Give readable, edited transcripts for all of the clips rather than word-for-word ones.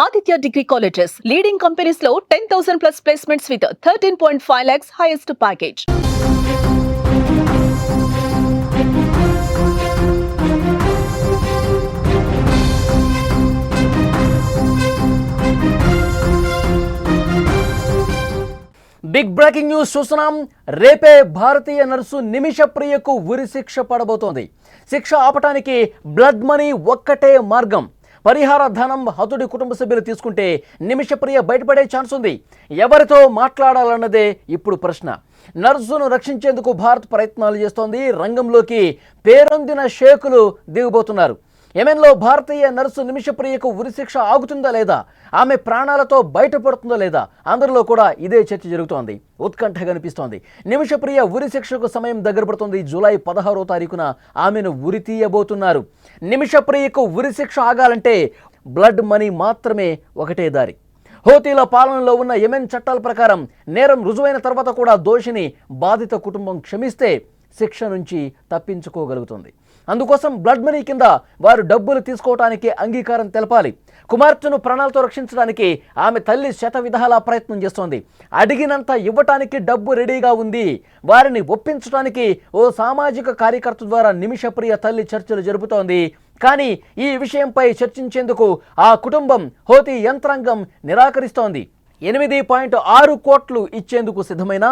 Aditya Degree Colleges, leading companies లో 10,000 plus placements with 13.5 lakhs highest package. Big breaking news చూస్తున్నాం. రేపే భారతీయ nurse నిమిష ప్రియకు ఉరి శిక్ష పడబోతోంది. శిక్ష ఆపటానికి బ్లడ్ మనీ ఒక్కటే మార్గం. పరిహార ధనం హతుడి కుటుంబ సభ్యులు తీసుకుంటే నిమిష ప్రియ బయటపడే ఛాన్స్ ఉంది. ఎవరితో మాట్లాడాలన్నదే ఇప్పుడు ప్రశ్న. నర్సును రక్షించేందుకు భారత్ ప్రయత్నాలు చేస్తోంది. రంగంలోకి పేరొందిన షేకులు దిగబోతున్నారు. యెమెన్లో భారతీయ నర్సు నిమిషప్రియకు ఉరిశిక్ష ఆగుతుందా లేదా, ఆమె ప్రాణాలతో బయటపడుతుందా లేదా, అందరిలో కూడా ఇదే చర్చ జరుగుతోంది. ఉత్కంఠ కనిపిస్తోంది. నిమిషప్రియ ఉరిశిక్షకు సమయం దగ్గర పడుతుంది. జూలై 16వ తారీఖున ఆమెను ఉరి తీయబోతున్నారు. నిమిషప్రియకు ఉరిశిక్ష ఆగాలంటే బ్లడ్ మనీ మాత్రమే ఒకటే దారి. హూతీల పాలనలో ఉన్న యెమెన్ చట్టాల ప్రకారం నేరం రుజువైన తర్వాత కూడా దోషిని బాధిత కుటుంబం క్షమిస్తే శిక్ష నుంచి తప్పించుకోగలుగుతుంది. అందుకోసం బ్లడ్ మనీ కింద వారు డబ్బులు తీసుకోవడానికి అంగీకారం తెలపాలి. కుమార్తెను ప్రాణాలతో రక్షించడానికి ఆమె తల్లి శత విధాలా ప్రయత్నం చేస్తోంది. అడిగినంత ఇవ్వటానికి డబ్బు రెడీగా ఉంది. వారిని ఒప్పించడానికి ఓ సామాజిక కార్యకర్త ద్వారా నిమిషప్రియ తల్లి చర్చలు జరుపుతోంది. కానీ ఈ విషయంపై చర్చించేందుకు ఆ కుటుంబం హూతీ యంత్రాంగం నిరాకరిస్తోంది. 8.6 కోట్లు ఇచ్చేందుకు సిద్ధమైన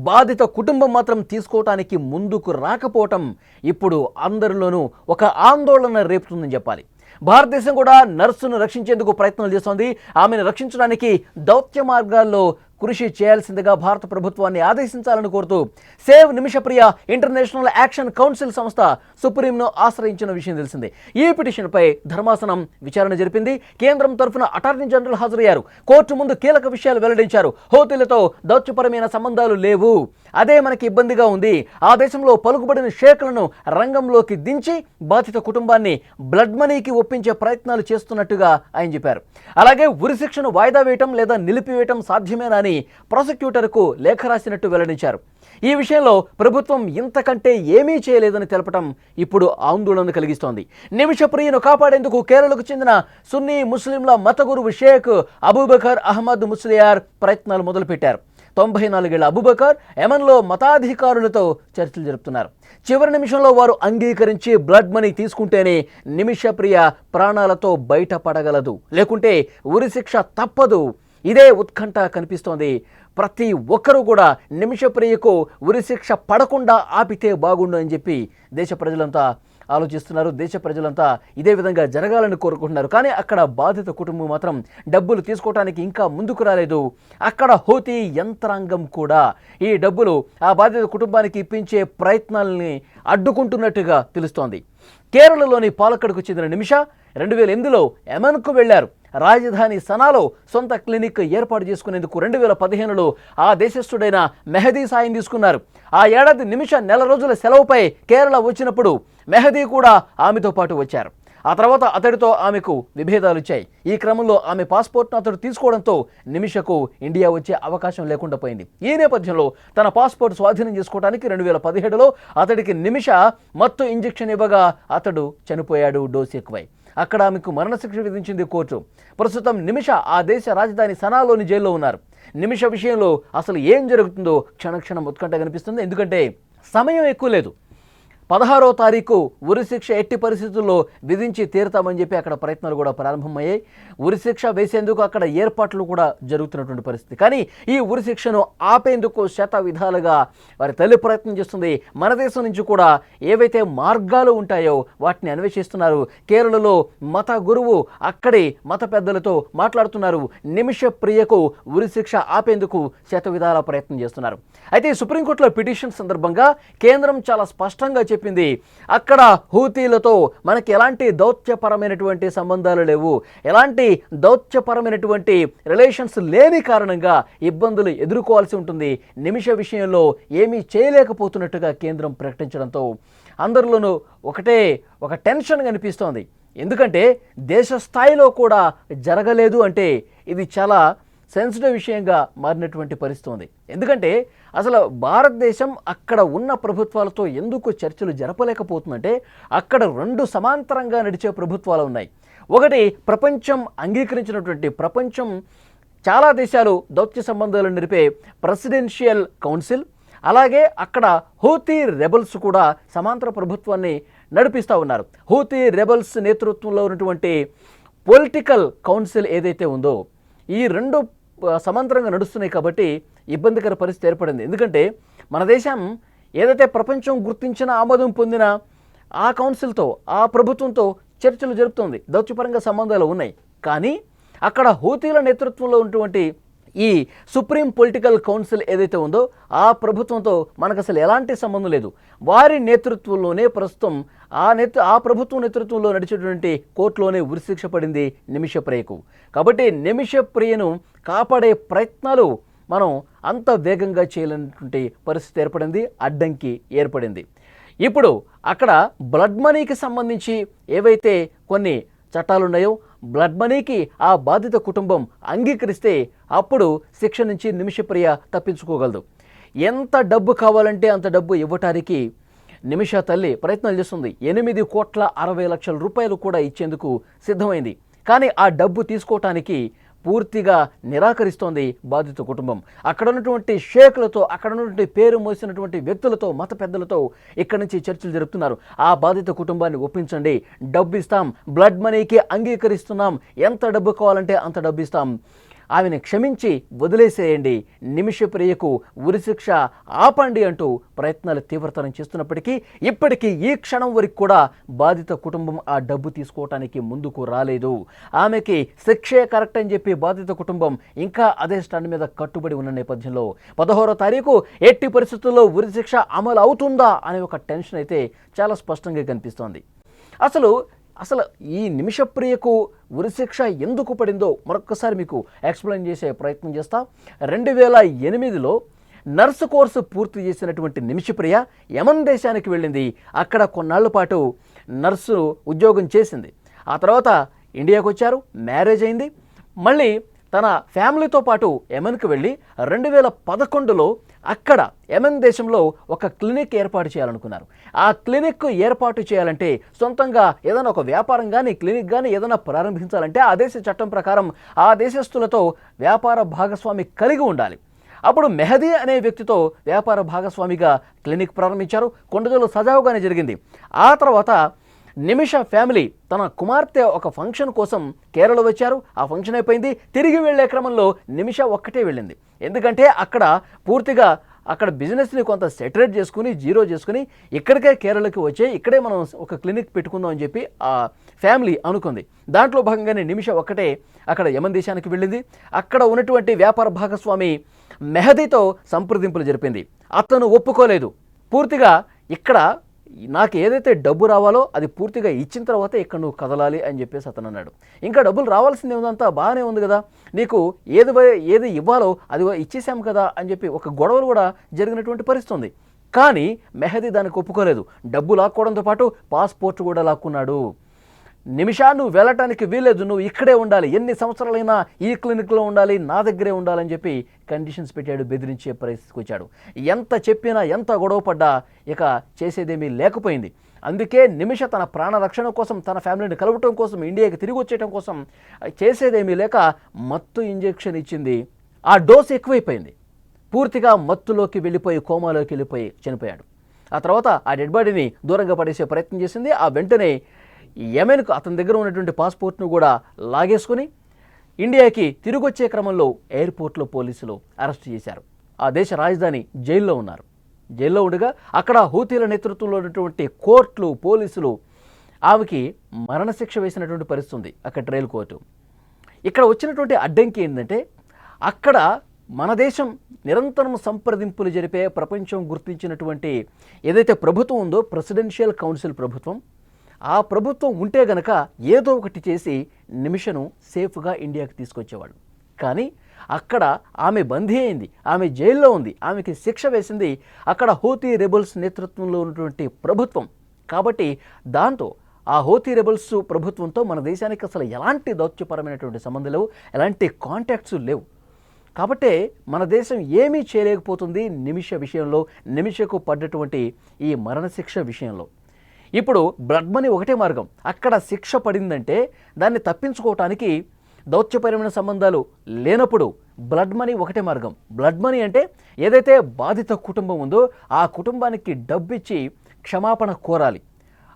బాధిత కుటుంబం మాత్రం తీసుకోవటానికి ముందుకు రాకపోవటం ఇప్పుడు అందరిలోనూ ఒక ఆందోళన రేపుతుందని చెప్పాలి. భారతదేశం కూడా నర్సును రక్షించేందుకు ప్రయత్నాలు చేస్తోంది. ఆమెను రక్షించడానికి దౌత్య మార్గాల్లో కృషి చేయాల్సిందిగా భారత ప్రభుత్వాన్ని ఆదేశించాలని కోరుతూ save Nimishapriya international action council సంస్థ సుప్రీంను ఆశ్రయించిన విషయం తెలిసిందే. ఈ పిటిషన్పై ధర్మాసనం విచారణ జరిపింది. కేంద్రం తరఫున అటార్నీ జనరల్ హాజరయ్యారు. కోర్టు ముందు కీలక విషయాలు వెల్లడించారు. హూతీలతో దౌత్యపరమైన సంబంధాలు లేవు, అదే మనకి ఇబ్బందిగా ఉంది. ఆ దేశంలో పలుకుబడిన షేకులను రంగంలోకి దించి బాధిత కుటుంబాన్ని బ్లడ్ మనీకి ఒప్పించే ప్రయత్నాలు చేస్తున్నట్టుగా ఆయన చెప్పారు. అలాగే ఉరిశిక్షను వాయిదా వేయటం లేదా నిలిపివేయటం సాధ్యమేనా అని ప్రాసిక్యూటర్కు లేఖ రాసినట్టు వెల్లడించారు. ఈ విషయంలో ప్రభుత్వం ఇంతకంటే ఏమీ చేయలేదని తెలపడం ఇప్పుడు ఆందోళన కలిగిస్తోంది. నిమిషప్రియను కాపాడేందుకు కేరళకు చెందిన సున్నీ ముస్లింల మత గురువు షేక్ అబూబకర్ అహ్మద్ ముస్లియార్ ప్రయత్నాలు మొదలుపెట్టారు. 94 ఏళ్ల అబూబకర్ యెమెన్లో మతాధికారులతో చర్చలు జరుపుతున్నారు. చివరి నిమిషంలో వారు అంగీకరించి బ్లడ్ మనీ తీసుకుంటేనే నిమిషప్రియ ప్రాణాలతో బయటపడగలదు, లేకుంటే ఉరిశిక్ష తప్పదు. ఇదే ఉత్కంఠ కనిపిస్తోంది. ప్రతి ఒక్కరూ కూడా నిమిషప్రియకు ఉరిశిక్ష పడకుండా ఆపితే బాగుండు అని చెప్పి దేశ ప్రజలంతా ఆలోచిస్తున్నారు. దేశ ప్రజలంతా ఇదే విధంగా జరగాలని కోరుకుంటున్నారు. కానీ అక్కడ బాధిత కుటుంబం మాత్రం డబ్బులు తీసుకోవడానికి ఇంకా ముందుకు రాలేదు. అక్కడ హూతీ యంత్రాంగం కూడా ఈ డబ్బులు ఆ బాధిత కుటుంబానికి ఇప్పించే ప్రయత్నాలని అడ్డుకుంటున్నట్టుగా తెలుస్తోంది. కేరళలోని పాలక్కడకు చెందిన నిమిష 2008లో యెమెన్కు వెళ్లారు. రాజధాని సనాలో సొంత క్లినిక్ ఏర్పాటు చేసుకునేందుకు 2015లో ఆ దేశస్థుడైన మెహదీ సాయం తీసుకున్నారు. ఆ ఏడాది నిమిష నెల రోజుల సెలవుపై కేరళ వచ్చినప్పుడు మెహదీ కూడా ఆమెతో పాటు వచ్చారు. ఆ తర్వాత అతడితో ఆమెకు విభేదాలు వచ్చాయి. ఈ క్రమంలో ఆమె పాస్పోర్ట్ను అతడు తీసుకోవడంతో నిమిషకు ఇండియా వచ్చే అవకాశం లేకుండా పోయింది. ఈ నేపథ్యంలో తన పాస్పోర్ట్ స్వాధీనం చేసుకోవడానికి 2017లో అతడికి నిమిష మత్తు ఇంజెక్షన్ ఇవ్వగా అతడు చనిపోయాడు, డోసు ఎక్కువై. అక్కడ ఆమెకు మరణశిక్ష విధించింది కోర్టు. ప్రస్తుతం నిమిష ఆ దేశ రాజధాని సనాలోని జైల్లో ఉన్నారు. నిమిష విషయంలో అసలు ఏం జరుగుతుందో క్షణక్షణం ఉత్కంఠ కనిపిస్తుంది. ఎందుకంటే సమయం ఎక్కువ లేదు. 16వ తారీఖు ఉరిశిక్ష ఎట్టి పరిస్థితుల్లో విధించి తీరుతామని చెప్పి అక్కడ ప్రయత్నాలు కూడా ప్రారంభమయ్యాయి. ఉరిశిక్ష వేసేందుకు అక్కడ ఏర్పాట్లు కూడా జరుగుతున్నటువంటి పరిస్థితి. కానీ ఈ ఉరిశిక్షను ఆపేందుకు శత విధాలుగా వారి తల్లి ప్రయత్నం చేస్తుంది. మన దేశం నుంచి కూడా ఏవైతే మార్గాలు ఉంటాయో వాటిని అన్వేషిస్తున్నారు. కేరళలో మత గురువు అక్కడి మత పెద్దలతో మాట్లాడుతున్నారు. నిమిషప్రియకు ఉరిశిక్ష ఆపేందుకు శత విధాల ప్రయత్నం చేస్తున్నారు. అయితే సుప్రీంకోర్టులో పిటిషన్ సందర్భంగా కేంద్రం చాలా స్పష్టంగా చెప్పింది, అక్కడ హూతీలతో మనకి ఎలాంటి దౌత్యపరమైనటువంటి సంబంధాలు లేవు, ఎలాంటి దౌత్యపరమైనటువంటి రిలేషన్స్ లేని కారణంగా ఇబ్బందులు ఎదుర్కోవాల్సి ఉంటుంది. నిమిష విషయంలో ఏమీ చేయలేకపోతున్నట్టుగా కేంద్రం ప్రకటించడంతో అందరిలోనూ ఒక టెన్షన్ కనిపిస్తోంది. ఎందుకంటే దేశ స్థాయిలో కూడా జరగలేదు అంటే ఇది చాలా సెన్సిటివ్ విషయంగా మారినటువంటి పరిస్థితి ఉంది. ఎందుకంటే అసలు భారతదేశం అక్కడ ఉన్న ప్రభుత్వాలతో ఎందుకు చర్చలు జరపలేకపోతుందంటే అక్కడ రెండు సమాంతరంగా నడిచే ప్రభుత్వాలు ఉన్నాయి. ఒకటి ప్రపంచం అంగీకరించినటువంటి ప్రపంచం చాలా దేశాలు దౌత్య సంబంధాలు నిలిపే ప్రెసిడెన్షియల్ కౌన్సిల్, అలాగే అక్కడ హూతీ రెబల్స్ కూడా సమాంతర ప్రభుత్వాన్ని నడిపిస్తూ ఉన్నారు. హూతీ రెబల్స్ నేతృత్వంలో ఉన్నటువంటి పొలిటికల్ కౌన్సిల్ ఏదైతే ఉందో ఈ రెండు సమాంతరంగా నడుస్తున్నాయి కాబట్టి ఇబ్బందికర పరిస్థితి ఏర్పడింది. ఎందుకంటే మన దేశం ఏదైతే ప్రపంచం గుర్తించిన ఆమోదం పొందిన ఆ కౌన్సిల్తో ఆ ప్రభుత్వంతో చర్చలు జరుపుతోంది, దౌత్యపరంగా సంబంధాలు ఉన్నాయి. కానీ అక్కడ హూతీల నేతృత్వంలో ఉన్నటువంటి ఈ సుప్రీం పొలిటికల్ కౌన్సిల్ ఏదైతే ఉందో ఆ ప్రభుత్వంతో మనకు అసలు ఎలాంటి సంబంధం లేదు. వారి నేతృత్వంలోనే ప్రస్తుతం ఆ ప్రభుత్వం నేతృత్వంలో నడిచేటువంటి కోర్టులోనే ఉరిశిక్ష పడింది నిమిషప్రియకు. కాబట్టి నిమిషప్రియను కాపాడే ప్రయత్నాలు మనం అంత వేగంగా చేయలేనటువంటి పరిస్థితి ఏర్పడింది, అడ్డంకి ఏర్పడింది. ఇప్పుడు అక్కడ బ్లడ్ మనీకి సంబంధించి ఏవైతే కొన్ని చట్టాలు ఉన్నాయో బ్లడ్ మనీకి ఆ బాధిత కుటుంబం అంగీకరిస్తే అప్పుడు శిక్ష నుంచి నిమిషప్రియ తప్పించుకోగలదు. ఎంత డబ్బు కావాలంటే అంత డబ్బు ఇవ్వటానికి నిమిష తల్లి ప్రయత్నాలు చేస్తుంది. 8,60,00,000 రూపాయలు కూడా ఇచ్చేందుకు సిద్ధమైంది. కానీ ఆ డబ్బు తీసుకోవటానికి పూర్తిగా నిరాకరిస్తోంది బాధిత కుటుంబం. అక్కడ ఉన్నటువంటి షేకులతో, అక్కడ ఉన్నటువంటి పేరు మోసినటువంటి వ్యక్తులతో, మత పెద్దలతో ఇక్కడి నుంచి చర్చలు జరుపుతున్నారు. ఆ బాధిత కుటుంబాన్ని ఒప్పించండి, డబ్బు ఇస్తాం, బ్లడ్ మనీకి అంగీకరిస్తున్నాం, ఎంత డబ్బు కావాలంటే అంత డబ్బు ఇస్తాం, ఆమెను క్షమించి వదిలేసేయండి, నిమిషప్రియకు ఉరిశిక్ష ఆపండి అంటూ ప్రయత్నాలు తీవ్రతరం చేస్తున్నప్పటికీ ఇప్పటికీ ఈ క్షణం వరకు కూడా బాధిత కుటుంబం ఆ డబ్బు తీసుకోవటానికి ముందుకు రాలేదు. ఆమెకి శిక్షే కరెక్ట్ అని చెప్పి బాధిత కుటుంబం ఇంకా అదే స్టాండ్ మీద కట్టుబడి ఉన్న నేపథ్యంలో 16వ తారీఖు ఎట్టి పరిస్థితుల్లో ఉరిశిక్ష అమలు అవుతుందా అనే ఒక టెన్షన్ అయితే చాలా స్పష్టంగా కనిపిస్తోంది. అసలు ఈ నిమిషప్రియకు ఉరిశిక్ష ఎందుకు పడిందో మరొక్కసారి మీకు ఎక్స్ప్లెయిన్ చేసే ప్రయత్నం చేస్తా. 2008లో నర్సు కోర్సు పూర్తి చేసినటువంటి నిమిషప్రియ యమన్ దేశానికి వెళ్ళింది. అక్కడ కొన్నాళ్ల పాటు నర్సు ఉద్యోగం చేసింది. ఆ తర్వాత ఇండియాకు వచ్చారు, మ్యారేజ్ అయింది. మళ్ళీ తన ఫ్యామిలీతో పాటు యమన్కి వెళ్ళి 2011లో అక్కడ యమన్ దేశంలో ఒక క్లినిక్ ఏర్పాటు చేయాలనుకున్నారు. ఆ క్లినిక్ ఏర్పాటు చేయాలంటే సొంతంగా ఏదైనా ఒక వ్యాపారం కానీ క్లినిక్ కానీ ఏదైనా ప్రారంభించాలంటే ఆ దేశ చట్టం ప్రకారం ఆ దేశస్తులతో వ్యాపార భాగస్వామి కలిగి ఉండాలి. అప్పుడు మెహదీ అనే వ్యక్తితో వ్యాపార భాగస్వామిగా క్లినిక్ ప్రారంభించారు. కొన్ని రోజులు సజావుగానే జరిగింది. ఆ తర్వాత నిమిష ఫ్యామిలీ తన కుమార్తె ఒక ఫంక్షన్ కోసం కేరళ వచ్చారు. ఆ ఫంక్షన్ అయిపోయింది. తిరిగి వెళ్లే క్రమంలో నిమిష ఒక్కటే వెళ్ళింది. ఎందుకంటే పూర్తిగా అక్కడ బిజినెస్ని కొంత సెటరేట్ చేసుకుని జీరో చేసుకుని ఇక్కడికే కేరళకి వచ్చే ఇక్కడే మనం ఒక క్లినిక్ పెట్టుకుందాం అని చెప్పి ఆ ఫ్యామిలీ అనుకుంది. దాంట్లో భాగంగానే నిమిష ఒక్కటే అక్కడ యమన్ దేశానికి వెళ్ళింది. అక్కడ ఉన్నటువంటి వ్యాపార భాగస్వామి మెహదీతో సంప్రదింపులు జరిపింది. అతను ఒప్పుకోలేదు. పూర్తిగా ఇక్కడ నాకు ఏదైతే డబ్బు రావాలో అది పూర్తిగా ఇచ్చిన తర్వాత ఇక్కడ నువ్వు కదలాలి అని చెప్పేసి అతను అన్నాడు. ఇంకా డబ్బులు రావాల్సిందే ఉందంతా బాగానే ఉంది కదా, నీకు ఏది ఇవ్వాలో అది ఇచ్చేసాం కదా అని చెప్పి ఒక గొడవలు కూడా జరిగినటువంటి పరిస్థితి ఉంది. కానీ మెహదీ దానికి ఒప్పుకోలేదు. డబ్బు లాక్కోవడంతో పాటు పాస్పోర్ట్ కూడా లాక్కున్నాడు. నిమిషా నువ్వు వెళ్ళటానికి వీలేదు, నువ్వు ఇక్కడే ఉండాలి, ఎన్ని సంవత్సరాలైనా ఈ క్లినిక్లో ఉండాలి, నా దగ్గరే ఉండాలని చెప్పి కండిషన్స్ పెట్టాడు, బెదిరించే పరిస్థితికి వచ్చాడు. ఎంత చెప్పినా ఎంత గొడవ పడ్డా ఇక చేసేదేమీ లేకపోయింది. అందుకే నిమిష తన ప్రాణ రక్షణ కోసం, తన ఫ్యామిలీని కలవటం కోసం, ఇండియాకి తిరిగి వచ్చేయటం కోసం చేసేదేమీ లేక మత్తు ఇంజెక్షన్ ఇచ్చింది. ఆ డోస్ ఎక్కువైపోయింది. పూర్తిగా మత్తులోకి వెళ్ళిపోయి కోమాలోకి వెళ్ళిపోయి చనిపోయాడు. ఆ తర్వాత ఆ డెడ్ బాడీని దూరంగా పడేసే ప్రయత్నం చేసింది. ఆ వెంటనే యెమెన్కు అతని దగ్గర ఉన్నటువంటి పాస్పోర్ట్ను కూడా లాగేసుకుని ఇండియాకి తిరిగి వచ్చే క్రమంలో ఎయిర్పోర్ట్లో పోలీసులు అరెస్ట్ చేశారు. ఆ దేశ రాజధాని జైల్లో ఉన్నారు. జైల్లో ఉండగా అక్కడ హూతీల నేతృత్వంలో ఉన్నటువంటి కోర్టులు, పోలీసులు ఆమెకి మరణశిక్ష వేసినటువంటి పరిస్థితి ఉంది అక్కడ ట్రయల్ కోర్టు. ఇక్కడ వచ్చినటువంటి అడ్డంకి ఏంటంటే అక్కడ మన దేశం నిరంతరం సంప్రదింపులు జరిపే ప్రపంచం గుర్తించినటువంటి ఏదైతే ప్రభుత్వం ఉందో ప్రెసిడెన్షియల్ కౌన్సిల్ ప్రభుత్వం, ఆ ప్రభుత్వం ఉంటే గనక ఏదో ఒకటి చేసి నిమిషను సేఫ్గా ఇండియాకి తీసుకొచ్చేవాడు. కానీ అక్కడ ఆమె బందీ అయింది, ఆమె జైల్లో ఉంది, ఆమెకి శిక్ష వేసింది అక్కడ హూతీ రెబల్స్ నేతృత్వంలో ఉన్నటువంటి ప్రభుత్వం. కాబట్టి దాంతో ఆ హూతీ రెబల్స్ ప్రభుత్వంతో మన దేశానికి అసలు ఎలాంటి దౌత్యపరమైనటువంటి సంబంధం లేవు, ఎలాంటి కాంటాక్ట్స్ లేవు. కాబట్టి మన దేశం ఏమీ చేయలేకపోతుంది నిమిష విషయంలో, నిమిషకు పడ్డటువంటి ఈ మరణశిక్ష విషయంలో. ఇప్పుడు బ్లడ్ మనీ ఒకటే మార్గం. అక్కడ శిక్ష పడిందంటే దాన్ని తప్పించుకోవటానికి దౌత్యపరమైన సంబంధాలు లేనప్పుడు బ్లడ్ మనీ ఒకటే మార్గం. బ్లడ్ మనీ అంటే ఏదైతే బాధిత కుటుంబం ఉందో ఆ కుటుంబానికి డబ్బు ఇచ్చి క్షమాపణ కోరాలి.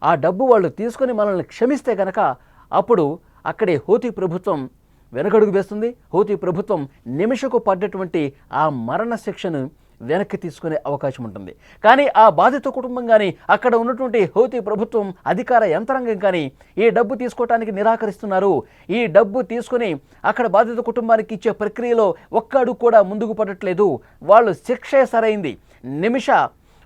ఆ డబ్బు వాళ్ళు తీసుకొని మనల్ని క్షమిస్తే కనుక అప్పుడు అక్కడే హూతీ ప్రభుత్వం వెనకడుగు వేస్తుంది. హూతీ ప్రభుత్వం నిమిషకు పడ్డటువంటి ఆ మరణ శిక్షను వెనక్కి తీసుకునే అవకాశం ఉంటుంది. కానీ ఆ బాధిత కుటుంబం కానీ అక్కడ ఉన్నటువంటి హూతీ ప్రభుత్వం అధికార యంత్రాంగం కానీ ఈ డబ్బు తీసుకోవటానికి నిరాకరిస్తున్నారు. ఈ డబ్బు తీసుకుని అక్కడ బాధిత కుటుంబానికి ఇచ్చే ప్రక్రియలో ఒక్క అడుగు కూడా ముందుకు పడట్లేదు. వాళ్ళు శిక్షే సరైంది. నిమిష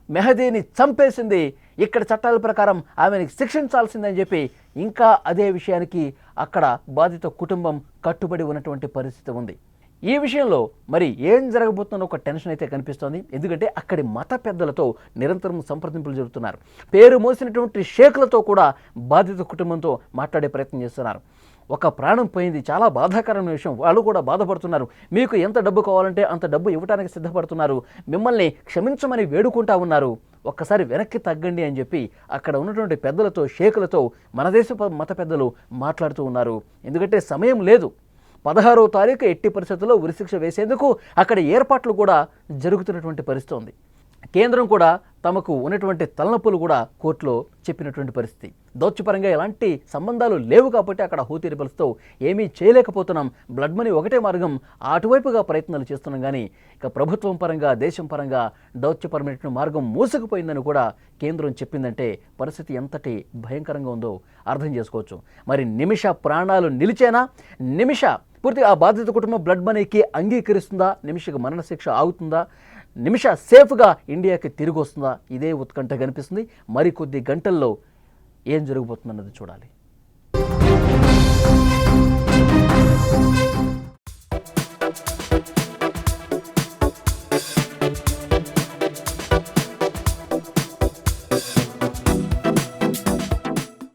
మెహదీని చంపేసింది, ఇక్కడ చట్టాల ప్రకారం ఆమెను శిక్షించాల్సిందని చెప్పి ఇంకా అదే విషయానికి అక్కడ బాధిత కుటుంబం కట్టుబడి ఉన్నటువంటి పరిస్థితి ఉంది. ఈ విషయంలో మరి ఏం జరగబోతుందో ఒక టెన్షన్ అయితే కనిపిస్తోంది. ఎందుకంటే అక్కడి మత పెద్దలతో నిరంతరం సంప్రదింపులు జరుగుతున్నారు. పేరు మోసినటువంటి షేకులతో కూడా బాధిత కుటుంబంతో మాట్లాడే ప్రయత్నం చేస్తున్నారు. ఒక ప్రాణం పోయింది, చాలా బాధాకరమైన విషయం. వాళ్ళు కూడా బాధపడుతున్నారు. మీకు ఎంత డబ్బు కావాలంటే అంత డబ్బు ఇవ్వడానికి సిద్ధపడుతున్నారు. మిమ్మల్ని క్షమించమని వేడుకుంటా ఉన్నారు. ఒక్కసారి వెనక్కి తగ్గండి అని చెప్పి అక్కడ ఉన్నటువంటి పెద్దలతో షేకులతో మన దేశ మత పెద్దలు మాట్లాడుతూ ఉన్నారు. ఎందుకంటే సమయం లేదు. 16వ తారీఖు ఎట్టి పరిస్థితుల్లో ఉరిశిక్ష వేసేందుకు అక్కడ ఏర్పాట్లు కూడా జరుగుతున్నటువంటి పరిస్థితి ఉంది. కేంద్రం కూడా తమకు ఉన్నటువంటి తలనొప్పులు కూడా కోర్టులో చెప్పినటువంటి పరిస్థితి. దౌత్యపరంగా ఎలాంటి సంబంధాలు లేవు కాబట్టి అక్కడ హూతీ రెబల్స్తో ఏమీ చేయలేకపోతున్నాం. బ్లడ్ మనీ ఒకటే మార్గం, అటువైపుగా ప్రయత్నాలు చేస్తున్నాం. కానీ ఇక ప్రభుత్వం పరంగా దేశం పరంగా దౌత్యపరమైన మార్గం మూసుకుపోయిందని కూడా కేంద్రం చెప్పిందంటే పరిస్థితి ఎంతటి భయంకరంగా ఉందో అర్థం చేసుకోవచ్చు. మరి నిమిష ప్రాణాలు నిలిచేనా? నిమిష పూర్తిగా ఆ బాధిత కుటుంబం బ్లడ్ మనీకి అంగీకరిస్తుందా? నిమిషకు మరణశిక్ష ఆగుతుందా? నిమిష సేఫ్గా ఇండియాకి తిరిగి వస్తుందా? ఇదే ఉత్కంఠ కనిపిస్తుంది. మరికొద్ది గంటల్లో ఏం జరగబోతుందన్నది చూడాలి.